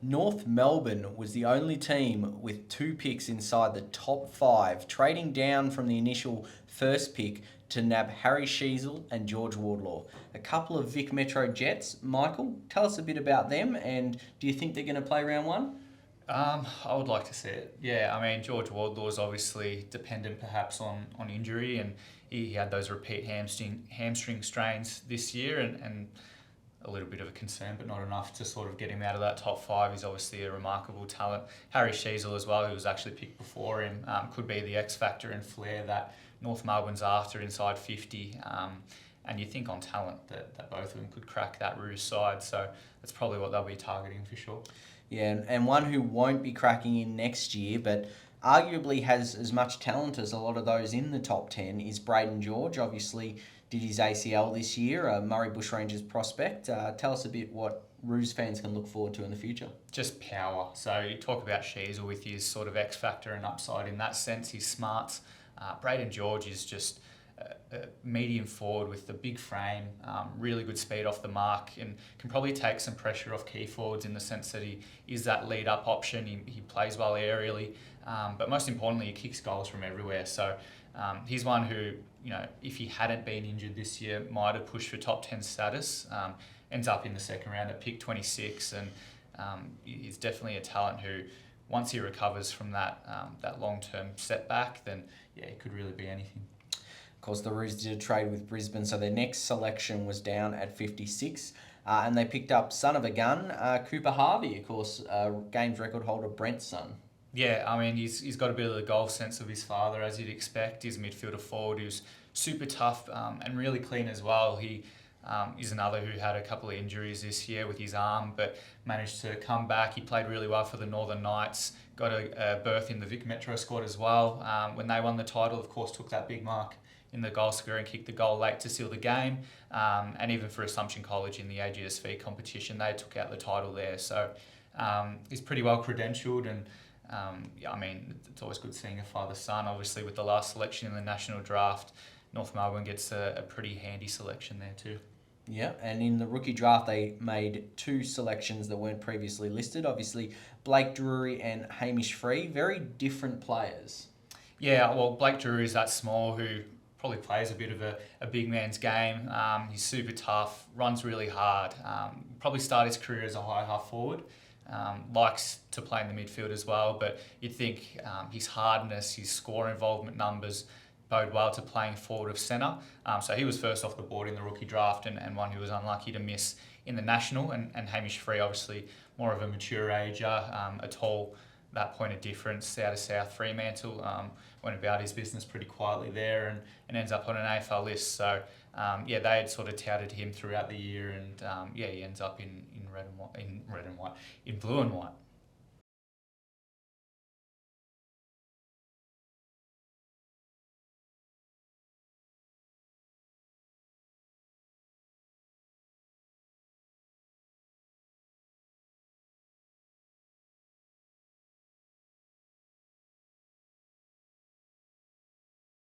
North Melbourne was the only team with two picks inside the top five, trading down from the initial first pick to nab Harry Sheezel and George Wardlaw. A couple of Vic Metro Jets. Michael, tell us a bit about them, and do you think they're going to play round one? I would like to see it. Yeah, I mean, George Wardlaw is obviously dependent perhaps on injury, and he had those repeat hamstring strains this year, and a little bit of a concern, but not enough to sort of get him out of that top five. He's obviously a remarkable talent. Harry Sheezel as well, who was actually picked before him, could be the X factor and flair that North Melbourne's after inside 50. And you think on talent that both of them could crack that Roos side, so that's probably what they'll be targeting for sure. Yeah, and one who won't be cracking in next year, but arguably has as much talent as a lot of those in the top 10, is Braden George. Obviously, did his ACL this year, a Murray Bushrangers prospect. Tell us a bit what Roos fans can look forward to in the future. Just power. So you talk about Sheezel with his sort of X factor and upside in that sense. He's smart. Braden George is just a medium forward with the big frame, really good speed off the mark, and can probably take some pressure off key forwards in the sense that he is that lead up option. He plays well aerially, but most importantly, he kicks goals from everywhere. So he's one who, if he hadn't been injured this year, might have pushed for top 10 status. Ends up in the second round at pick 26, and he's definitely a talent who, once he recovers from that long term setback, then yeah, it could really be anything. Of course, the Roos did a trade with Brisbane, so their next selection was down at 56, and they picked up son of a gun, Cooper Harvey, of course, games record holder Brent's son. Yeah, I mean, he's got a bit of the golf sense of his father, as you'd expect. He's a midfielder forward who's super tough and really clean as well. He is another who had a couple of injuries this year with his arm, but managed to come back. He played really well for the Northern Knights, got a berth in the Vic Metro squad as well. When they won the title, of course, took that big mark in the goal square and kicked the goal late to seal the game. And even for Assumption College in the AGSV competition, they took out the title there. So he's pretty well credentialed, and I mean, it's always good seeing a father-son. Obviously, with the last selection in the national draft, North Melbourne gets a pretty handy selection there too. Yeah, and in the rookie draft, they made two selections that weren't previously listed. Obviously, Blake Drury and Hamish Free, very different players. Yeah, well, Blake Drury is that small who probably plays a bit of a big man's game. He's super tough, runs really hard. Probably started his career as a high half forward. Likes to play in the midfield as well, but you'd think his hardness, his score involvement numbers bode well to playing forward of centre. So he was first off the board in the rookie draft, and one who was unlucky to miss in the national. And Hamish Free, obviously more of a mature ager, a tall, that point of difference out of South Fremantle, went about his business pretty quietly there, and ends up on an AFL list. So they had sort of touted him throughout the year, and he ends up in blue and white.